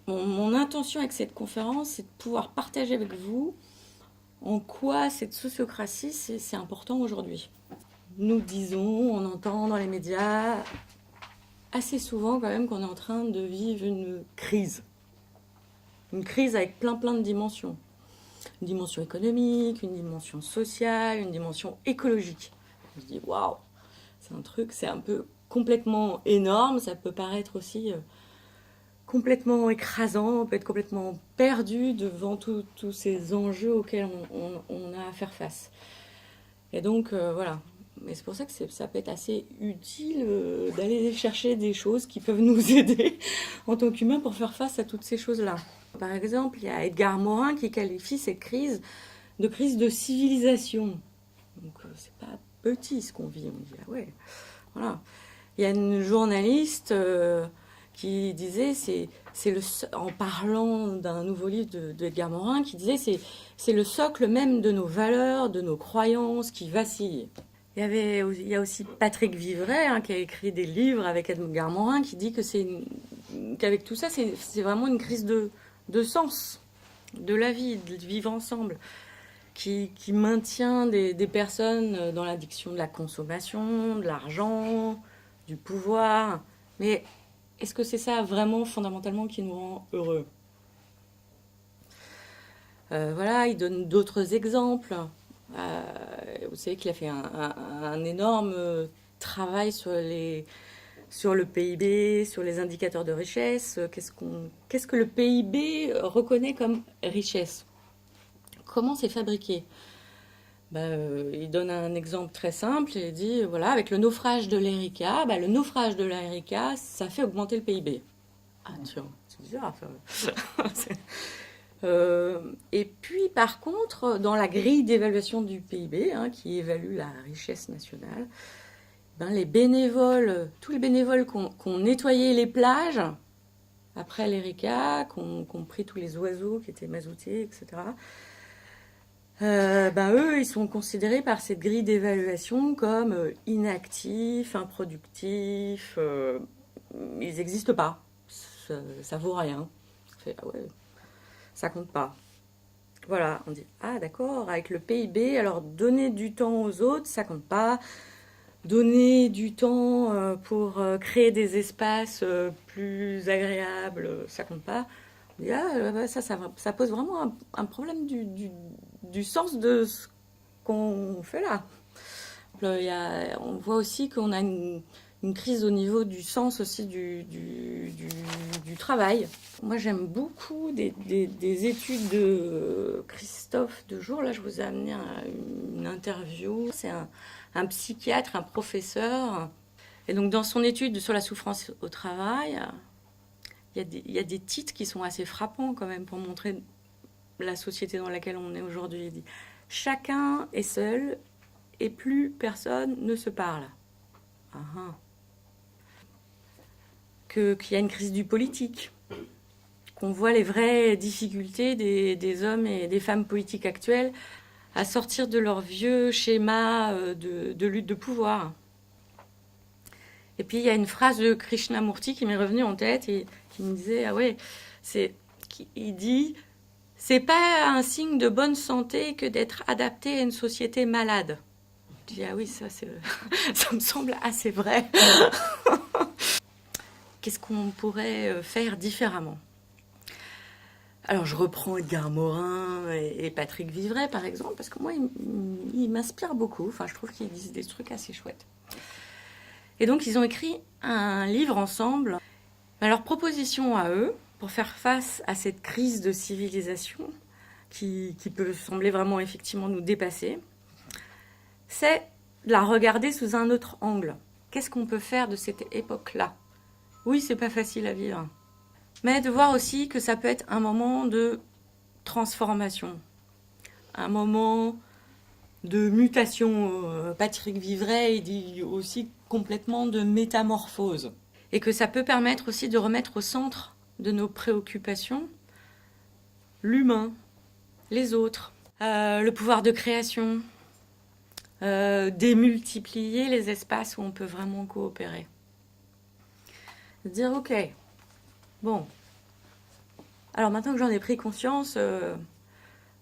Mon intention avec cette conférence, c'est de pouvoir partager avec vous en quoi cette sociocratie, c'est important aujourd'hui. Nous disons, on entend dans les médias assez souvent quand même qu'on est en train de vivre une crise. Une crise avec plein de dimensions. Une dimension économique, une dimension sociale, une dimension écologique. Je dis waouh, c'est un truc, c'est un peu complètement énorme, ça peut paraître aussi complètement écrasant, on peut être complètement perdu devant tous ces enjeux auxquels on a à faire face. Et donc voilà, mais c'est pour ça que ça peut être assez utile d'aller chercher des choses qui peuvent nous aider en tant qu'humains pour faire face à toutes ces choses-là. Par exemple, il y a Edgar Morin qui qualifie cette crise de civilisation. Donc c'est pas petit ce qu'on vit, on dit ah ouais, voilà. Il y a une journaliste qui disait, en parlant d'un nouveau livre d'Edgar Morin, qui disait c'est le socle même de nos valeurs, de nos croyances qui vacillent. Il y a aussi Patrick Vivray qui a écrit des livres avec Edgar Morin qui dit qu'avec tout ça c'est vraiment une crise de sens de la vie, de vivre ensemble, qui maintient des personnes dans l'addiction de la consommation, de l'argent, du pouvoir. Mais est-ce que c'est ça vraiment fondamentalement qui nous rend heureux? Voilà, il donne d'autres exemples. Vous savez qu'il a fait un énorme travail sur le PIB, sur les indicateurs de richesse. Qu'est-ce que le PIB reconnaît comme richesse? Comment c'est fabriqué? Il donne un exemple très simple. Il dit, voilà, avec le naufrage de l'Erika, le naufrage de l'Erika, ça fait augmenter le PIB. Ah tiens, c'est bizarre ça. Et puis par contre, dans la grille d'évaluation du PIB, qui évalue la richesse nationale, les bénévoles, tous les bénévoles qui ont nettoyé les plages après l'Erika, qui ont pris tous les oiseaux qui étaient mazoutés, etc., eux, ils sont considérés par cette grille d'évaluation comme inactifs, improductifs, ils n'existent pas, ça vaut rien. Ah ouais, ça compte pas. Voilà, on dit, ah d'accord, avec le PIB, alors donner du temps aux autres, ça compte pas. Donner du temps pour créer des espaces plus agréables, ça compte pas. On dit, ça pose vraiment un problème du sens de ce qu'on fait là. On voit aussi qu'on a une crise au niveau du sens aussi du travail. Moi, j'aime beaucoup des études de Christophe Dejour. Là, je vous ai amené une interview. C'est un psychiatre, un professeur. Et donc, dans son étude sur la souffrance au travail, il y a des titres qui sont assez frappants quand même pour montrer la société dans laquelle on est aujourd'hui. Il dit « Chacun est seul et plus personne ne se parle. » Qu'il y a une crise du politique, qu'on voit les vraies difficultés des hommes et des femmes politiques actuels à sortir de leur vieux schéma de lutte de pouvoir. Et puis il y a une phrase de Krishnamurti qui m'est revenue en tête et qui me disait, ah ouais, il dit, c'est pas un signe de bonne santé que d'être adapté à une société malade. Je dis, ah oui, ça me semble assez vrai. Qu'est-ce qu'on pourrait faire différemment? Alors je reprends Edgar Morin et Patrick Vivray par exemple, parce que moi ils m'inspirent beaucoup, enfin je trouve qu'ils disent des trucs assez chouettes. Et donc ils ont écrit un livre ensemble. Leur proposition à eux, pour faire face à cette crise de civilisation qui peut sembler vraiment effectivement nous dépasser, c'est de la regarder sous un autre angle. Qu'est-ce qu'on peut faire de cette époque-là? Oui, c'est pas facile à vivre. Mais de voir aussi que ça peut être un moment de transformation, un moment de mutation. Patrick Vivray, il dit aussi complètement de métamorphose. Et que ça peut permettre aussi de remettre au centre de nos préoccupations l'humain, les autres, le pouvoir de création, démultiplier les espaces où on peut vraiment coopérer. Dire ok, bon, Alors maintenant que j'en ai pris conscience,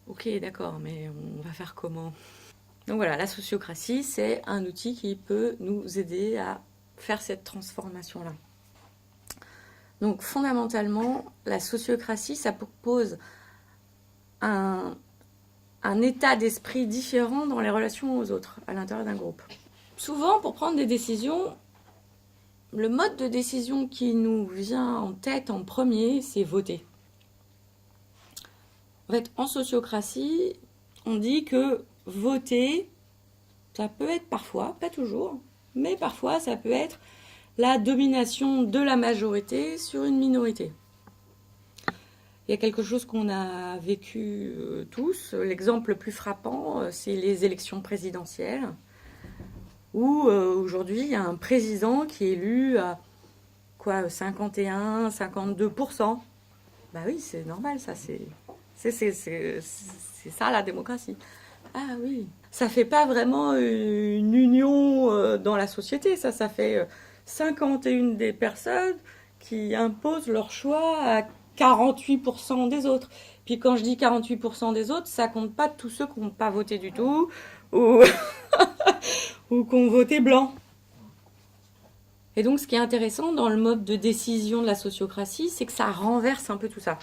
ok, d'accord, mais on va faire comment? Donc voilà, la sociocratie, c'est un outil qui peut nous aider à faire cette transformation-là. Donc fondamentalement, la sociocratie, ça propose un état d'esprit différent dans les relations aux autres, à l'intérieur d'un groupe. Souvent, pour prendre des décisions, le mode de décision qui nous vient en tête en premier, c'est voter. En fait, en sociocratie, on dit que voter, ça peut être parfois, pas toujours, mais parfois ça peut être la domination de la majorité sur une minorité. Il y a quelque chose qu'on a vécu tous. L'exemple le plus frappant, c'est les élections présidentielles, où aujourd'hui, il y a un président qui est élu à 51, 52%. Bah oui, c'est normal, ça, c'est ça la démocratie. Ah oui, ça fait pas vraiment une union dans la société, ça fait 51 des personnes qui imposent leur choix à 48% des autres. Puis quand je dis 48% des autres, ça compte pas tous ceux qui n'ont pas voté du tout ou, ou qui ont voté blanc. Et donc ce qui est intéressant dans le mode de décision de la sociocratie, c'est que ça renverse un peu tout ça.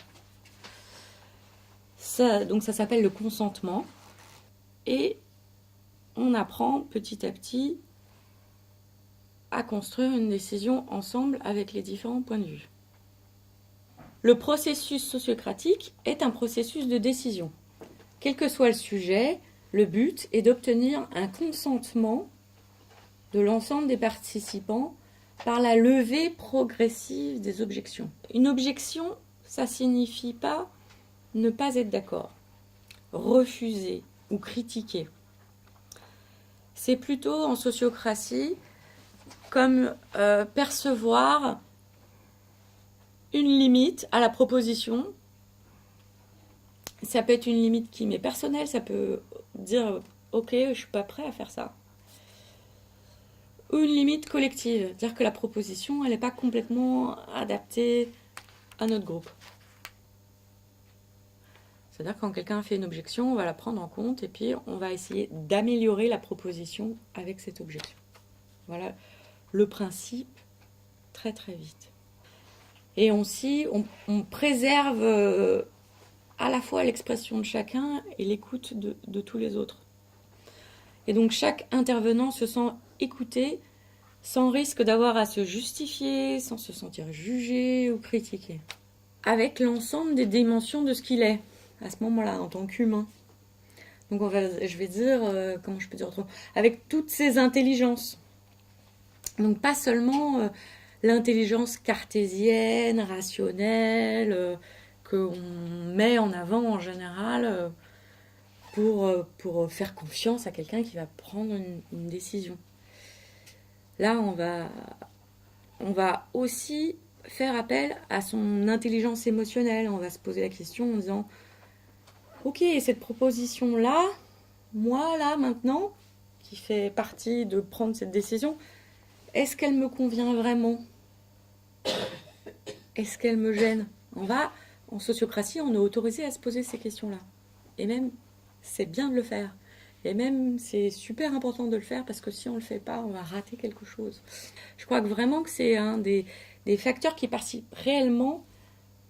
Donc ça s'appelle le consentement. Et on apprend petit à petit à construire une décision ensemble avec les différents points de vue. Le processus sociocratique est un processus de décision. Quel que soit le sujet, le but est d'obtenir un consentement de l'ensemble des participants par la levée progressive des objections. Une objection, ça ne signifie pas ne pas être d'accord, refuser ou critiquer. C'est plutôt en sociocratie comme percevoir une limite à la proposition. Ça peut être une limite qui m'est personnelle, ça peut dire ok, je ne suis pas prêt à faire ça. Ou une limite collective, dire que la proposition elle n'est pas complètement adaptée à notre groupe. C'est-à-dire que quand quelqu'un fait une objection, on va la prendre en compte et puis on va essayer d'améliorer la proposition avec cette objection. Voilà le principe très très vite. Et aussi, on préserve à la fois l'expression de chacun et l'écoute de tous les autres. Et donc chaque intervenant se sent écouté sans risque d'avoir à se justifier, sans se sentir jugé ou critiqué. Avec l'ensemble des dimensions de ce qu'il est, à ce moment-là, en tant qu'humain. Donc je vais dire, comment je peux dire autrement, avec toutes ces intelligences. Donc pas seulement l'intelligence cartésienne, rationnelle, qu'on met en avant en général pour faire confiance à quelqu'un qui va prendre une décision. Là, on va aussi faire appel à son intelligence émotionnelle. On va se poser la question en disant ok, cette proposition-là, moi, là, maintenant, qui fait partie de prendre cette décision, est-ce qu'elle me convient vraiment? Est-ce qu'elle me gêne? En sociocratie, on est autorisé à se poser ces questions-là. Et même, c'est bien de le faire. Et même, c'est super important de le faire parce que si on ne le fait pas, on va rater quelque chose. Je crois que vraiment que c'est un des facteurs qui participent réellement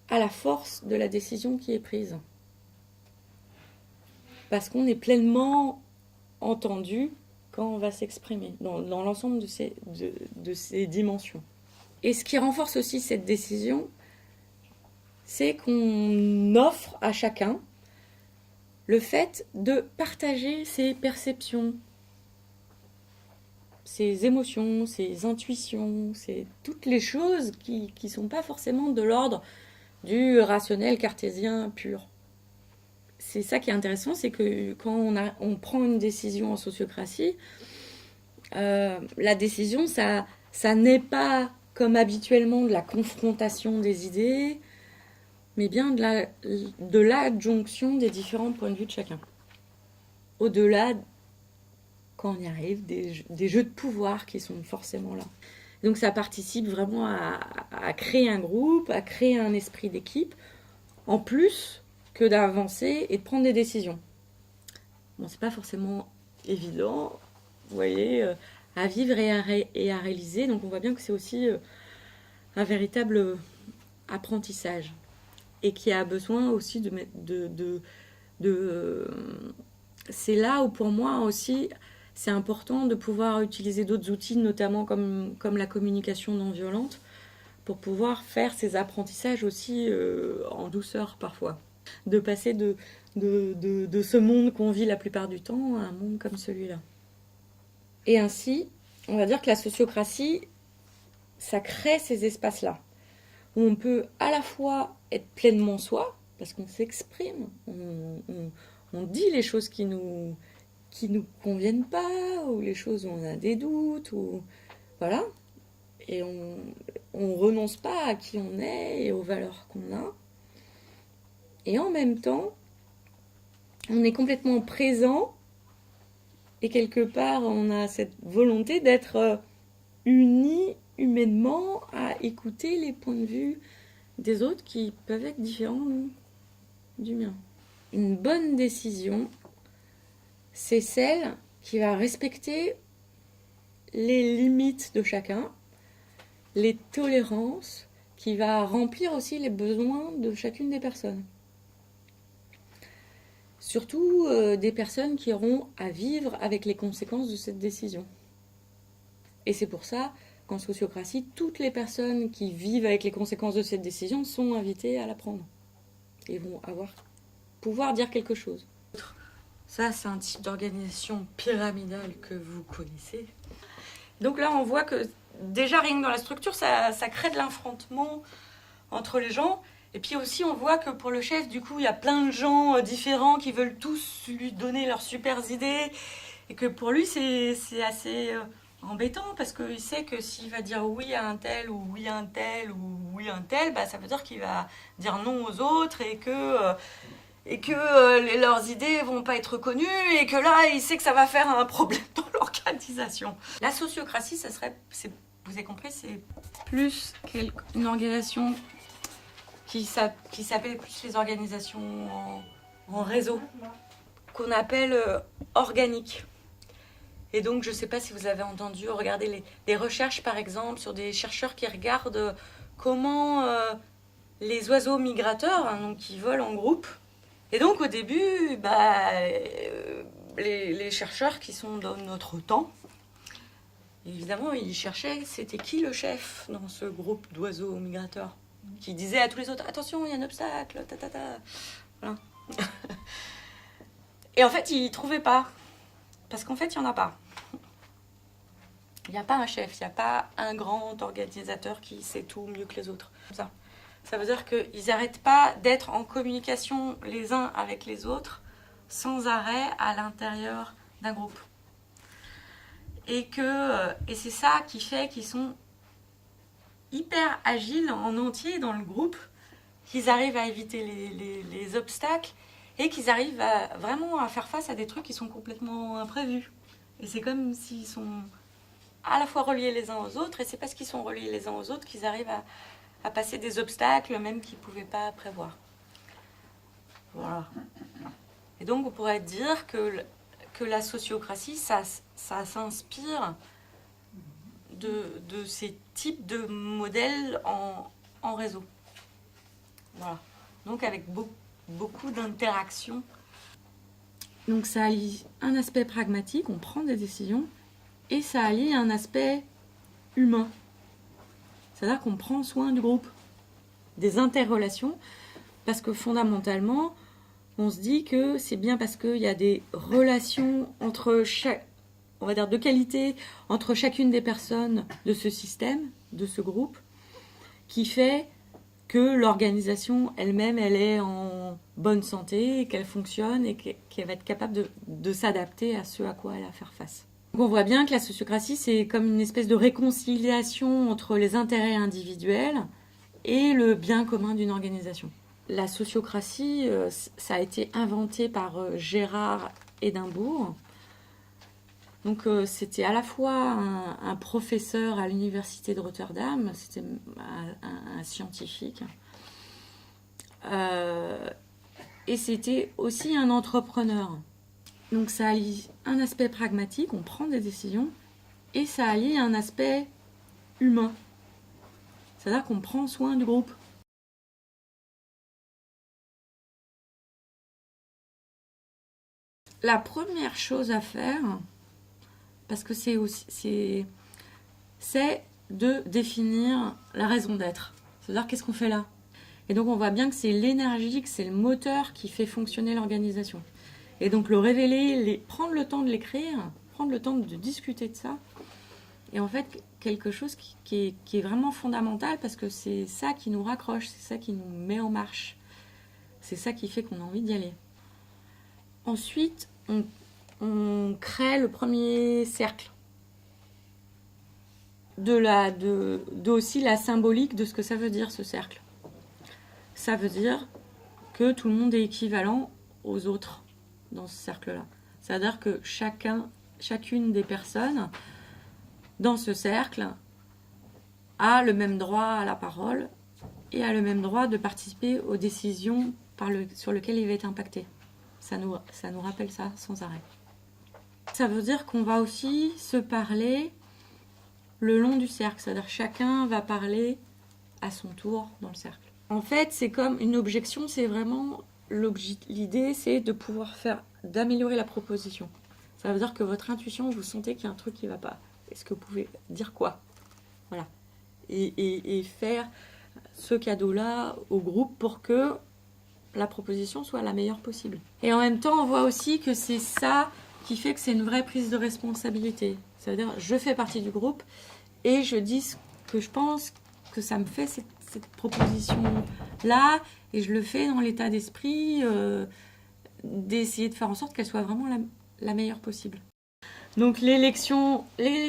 à la force de la décision qui est prise. Parce qu'on est pleinement entendu quand on va s'exprimer dans l'ensemble de ces dimensions. Et ce qui renforce aussi cette décision, c'est qu'on offre à chacun le fait de partager ses perceptions, ses émotions, ses intuitions, c'est toutes les choses qui ne sont pas forcément de l'ordre du rationnel cartésien pur. C'est ça qui est intéressant, c'est que quand on prend une décision en sociocratie, la décision, ça n'est pas comme habituellement de la confrontation des idées, mais bien de l'adjonction des différents points de vue de chacun. Au-delà, quand on y arrive, des jeux de pouvoir qui sont forcément là. Donc ça participe vraiment à créer un groupe, à créer un esprit d'équipe, en plus que d'avancer et de prendre des décisions. Bon, c'est pas forcément évident, vous voyez, à vivre et à réaliser. Donc on voit bien que c'est aussi un véritable apprentissage et qui a besoin aussi c'est là où pour moi aussi c'est important de pouvoir utiliser d'autres outils, notamment comme la communication non violente, pour pouvoir faire ces apprentissages aussi en douceur parfois. De passer de ce monde qu'on vit la plupart du temps à un monde comme celui-là. Et ainsi, on va dire que la sociocratie, ça crée ces espaces-là, où on peut à la fois être pleinement soi, parce qu'on s'exprime, on dit les choses qui nous conviennent pas, ou les choses où on a des doutes, ou voilà, et on renonce pas à qui on est et aux valeurs qu'on a. Et en même temps, on est complètement présent et quelque part, on a cette volonté d'être unis humainement à écouter les points de vue des autres qui peuvent être différents du mien. Une bonne décision, c'est celle qui va respecter les limites de chacun, les tolérances, qui va remplir aussi les besoins de chacune des personnes. Surtout des personnes qui auront à vivre avec les conséquences de cette décision. Et c'est pour ça qu'en sociocratie, toutes les personnes qui vivent avec les conséquences de cette décision sont invitées à la prendre. Et vont pouvoir dire quelque chose. Ça, c'est un type d'organisation pyramidale que vous connaissez. Donc là, on voit que déjà, rien que dans la structure, ça crée de l'affrontement entre les gens. Et puis aussi, on voit que pour le chef, du coup, il y a plein de gens différents qui veulent tous lui donner leurs super idées. Et que pour lui, c'est assez embêtant parce qu'il sait que s'il va dire oui à un tel ou oui à un tel ou oui à un tel, bah, ça veut dire qu'il va dire non aux autres et que leurs idées vont pas être reconnues et que là, il sait que ça va faire un problème dans l'organisation. La sociocratie, ça serait, vous avez compris, c'est plus une organisation qui s'appelle plus les organisations en réseau, qu'on appelle organique. Et donc, je ne sais pas si vous avez entendu regarder des recherches, par exemple, sur des chercheurs qui regardent comment les oiseaux migrateurs, hein, donc qui volent en groupe. Et donc, au début, les chercheurs qui sont dans notre temps, évidemment, ils cherchaient c'était qui le chef dans ce groupe d'oiseaux migrateurs, qui disait à tous les autres, attention, il y a un obstacle, Voilà. Et en fait, ils ne trouvaient pas. Parce qu'en fait, il n'y en a pas. Il n'y a pas un chef, il n'y a pas un grand organisateur qui sait tout mieux que les autres. Ça veut dire qu'ils n'arrêtent pas d'être en communication les uns avec les autres sans arrêt à l'intérieur d'un groupe. Et c'est ça qui fait qu'ils sont hyper agiles en entier dans le groupe, qu'ils arrivent à éviter les obstacles et qu'ils arrivent vraiment à faire face à des trucs qui sont complètement imprévus. Et c'est comme s'ils sont à la fois reliés les uns aux autres, et c'est parce qu'ils sont reliés les uns aux autres qu'ils arrivent à passer des obstacles même qu'ils ne pouvaient pas prévoir. Voilà. Et donc on pourrait dire que la sociocratie, ça s'inspire de ces types de modèles en réseau. Voilà. Donc avec beaucoup d'interactions. Donc ça allie un aspect pragmatique, on prend des décisions, et ça allie un aspect humain. C'est-à-dire qu'on prend soin du groupe, des interrelations, parce que fondamentalement, on se dit que c'est bien parce qu'il y a des relations on va dire de qualité, entre chacune des personnes de ce système, de ce groupe, qui fait que l'organisation elle-même, elle est en bonne santé, qu'elle fonctionne et qu'elle va être capable de s'adapter à ce à quoi elle a à faire face. Donc on voit bien que la sociocratie, c'est comme une espèce de réconciliation entre les intérêts individuels et le bien commun d'une organisation. La sociocratie, ça a été inventé par Gérard Edinburgh. Donc c'était à la fois un professeur à l'université de Rotterdam, c'était un scientifique et c'était aussi un entrepreneur. Donc ça allie un aspect pragmatique, on prend des décisions, et ça allie un aspect humain. C'est-à-dire qu'on prend soin du groupe. La première chose à faire, parce que c'est de définir la raison d'être. C'est-à-dire qu'est-ce qu'on fait là. Et donc on voit bien que c'est l'énergie, que c'est le moteur qui fait fonctionner l'organisation. Et donc le révéler, prendre le temps de l'écrire, prendre le temps de discuter de ça, et en fait quelque chose qui est vraiment fondamental, parce que c'est ça qui nous raccroche, c'est ça qui nous met en marche, c'est ça qui fait qu'on a envie d'y aller. Ensuite, on crée le premier cercle, aussi la symbolique de ce que ça veut dire, ce cercle. Ça veut dire que tout le monde est équivalent aux autres dans ce cercle-là. C'est-à-dire que chacune des personnes dans ce cercle a le même droit à la parole et a le même droit de participer aux décisions sur lesquelles il va être impacté. Ça nous rappelle ça sans arrêt. Ça veut dire qu'on va aussi se parler le long du cercle, c'est-à-dire chacun va parler à son tour dans le cercle. En fait, c'est comme une objection, c'est vraiment l'idée, c'est de pouvoir d'améliorer la proposition. Ça veut dire que votre intuition, vous sentez qu'il y a un truc qui ne va pas. Est-ce que vous pouvez dire quoi? Voilà. Et faire ce cadeau-là au groupe pour que la proposition soit la meilleure possible. Et en même temps, on voit aussi que c'est ça qui fait que c'est une vraie prise de responsabilité. C'est-à-dire, je fais partie du groupe et je dis ce que je pense que ça me fait cette proposition-là, et je le fais dans l'état d'esprit d'essayer de faire en sorte qu'elle soit vraiment la meilleure possible. Donc l'élection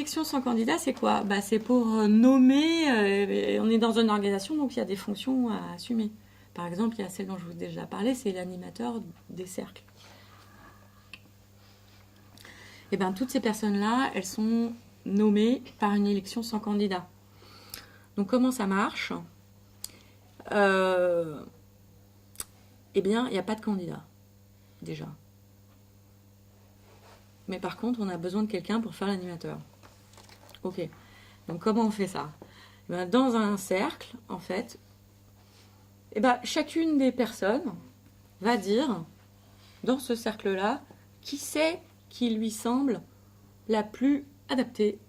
sans candidat, c'est quoi? C'est pour nommer, on est dans une organisation, donc il y a des fonctions à assumer. Par exemple, il y a celle dont je vous ai déjà parlé, c'est l'animateur des cercles. Et bien, toutes ces personnes-là, elles sont nommées par une élection sans candidat. Donc, comment ça marche? Eh bien, il n'y a pas de candidat, déjà. Mais par contre, on a besoin de quelqu'un pour faire l'animateur. Ok. Donc, comment on fait ça? Eh bien, dans un cercle, en fait, chacune des personnes va dire, dans ce cercle-là, qui c'est qui lui semble la plus adaptée,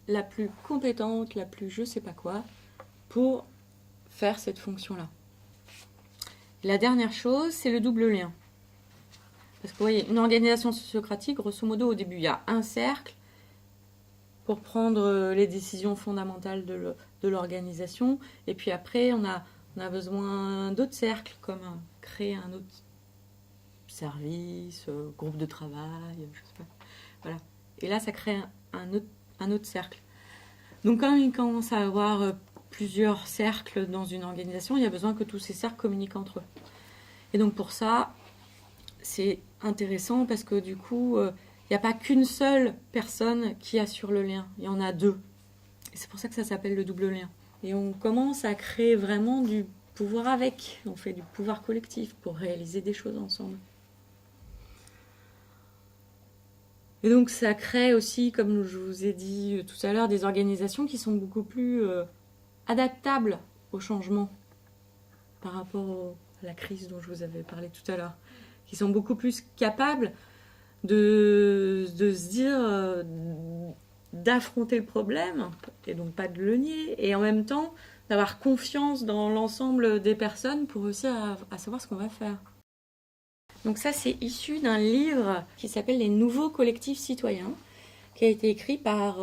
la plus compétente, la plus je sais pas quoi, pour faire cette fonction-là. La dernière chose, c'est le double lien. Parce que vous voyez, une organisation sociocratique, grosso modo, au début, il y a un cercle pour prendre les décisions fondamentales de l'organisation, et puis après, on a besoin d'autres cercles, comme créer un autre service, groupe de travail, je sais pas. Voilà. Et là, ça crée un autre cercle. Donc, quand il commence à avoir plusieurs cercles dans une organisation, il y a besoin que tous ces cercles communiquent entre eux. Et donc, pour ça, c'est intéressant parce que du coup, il n'y a pas qu'une seule personne qui assure le lien. Il y en a deux. Et c'est pour ça que ça s'appelle le double lien. Et on commence à créer vraiment du pouvoir avec. On fait du pouvoir collectif pour réaliser des choses ensemble. Et donc ça crée aussi, comme je vous ai dit tout à l'heure, des organisations qui sont beaucoup plus adaptables au changement par rapport à la crise dont je vous avais parlé tout à l'heure. Qui sont beaucoup plus capables de se dire, d'affronter le problème, et donc pas de le nier, et en même temps d'avoir confiance dans l'ensemble des personnes pour réussir à savoir ce qu'on va faire. Donc ça, c'est issu d'un livre qui s'appelle « Les nouveaux collectifs citoyens », qui a été écrit par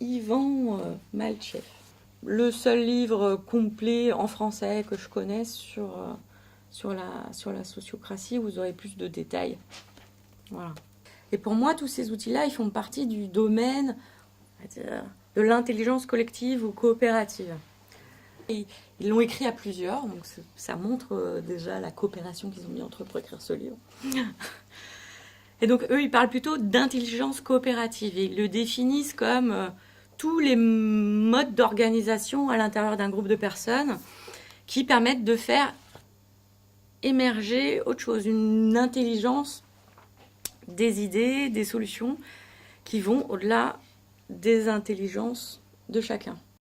Ivan Malchev. Le seul livre complet en français que je connais sur la sociocratie, où vous aurez plus de détails. Voilà. Et pour moi, tous ces outils-là, ils font partie du domaine, on va dire, de l'intelligence collective ou coopérative. Et ils l'ont écrit à plusieurs, donc ça montre déjà la coopération qu'ils ont mis entre eux pour écrire ce livre. Et donc eux, ils parlent plutôt d'intelligence coopérative et ils le définissent comme tous les modes d'organisation à l'intérieur d'un groupe de personnes qui permettent de faire émerger autre chose, une intelligence des idées, des solutions qui vont au-delà des intelligences de chacun.